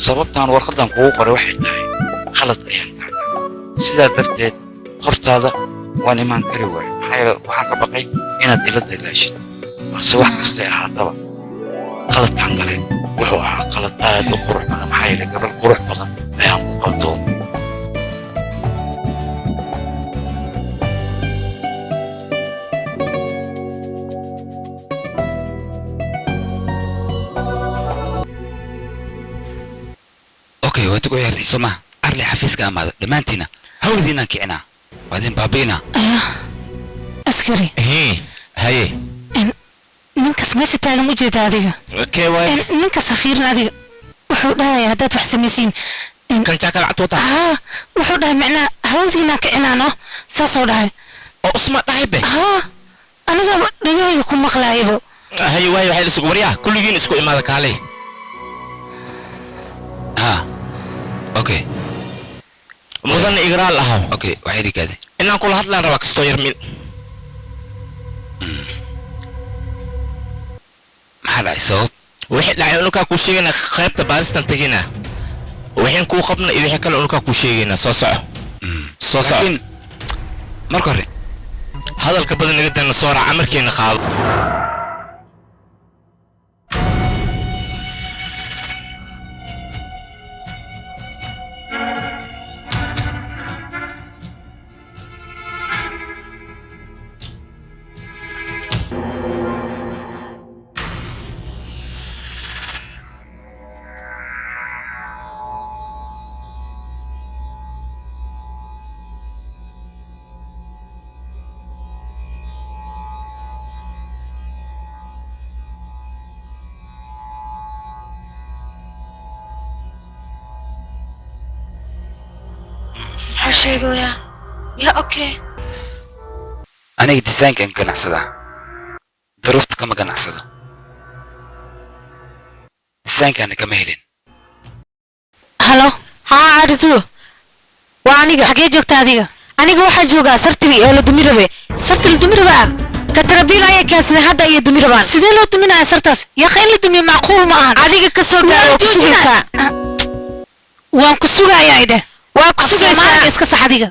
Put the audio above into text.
sababtaan warqadan kugu qoray waxay tahay khalad ayaan ka galay sidaa darteed hortaada waan imaan kari waayay maxaa yeelay waxaan ka baqay inaad ila dagaashid balse wax kasta ahaataba khaladkaan galay wuxuu ahaa khalad aad u qurux badan maxaa yeelay gabal qurux badan ayaan ku qaldoomay اوكي واتقوا يا ريس سمع ارلي حفيزك اماد دمانتينا هولدينا كعنا بعدين بابينا askari هي ninkas meesha taagan u jeeda adiga اوكي واي ninka safiirna adiga wuxuu dhahay haddaad wax samaysiin kan jaakal catoota wuxuu dhahay macnaa hawdiina kicinaano saasoo dhahay oo usma dhahay be aniga dhagayga ku maqlaaybo هي واي waxay isku wariyaa kulligiin isku imaada kaalay اوكي مدن اقرا لها اوكي وحيدي كده ان كل هادلان ربا كستو يرمين ما لا يسوب وحي لا انو كا شيغنا قيبتا بارستان تجينا وحين كو خبنا اذا كلا انو كا شيغنا سو لكن مركوري هذا الكبدن جدا نصور عمركينا قال شيء يا اوكي انا ديزاين كان قنعسدا ظروفت كما قنعسدا ديزاين كان كمهلين هلو ها عرزو وانيغا xagee joogta adiga aniga waxaan joogaa sartiga ee la dumirabe sarta la dumiraba ka tarabiga ay kaasna hadda ay dumirabaan sidee loo duminayaa sartaas yaa qeyn la dumiyo macquul ma aha adiga ka soo gaaro ku sugaysaa waan ku sugayaa idhe waa ku sugaysaa iska sax adiga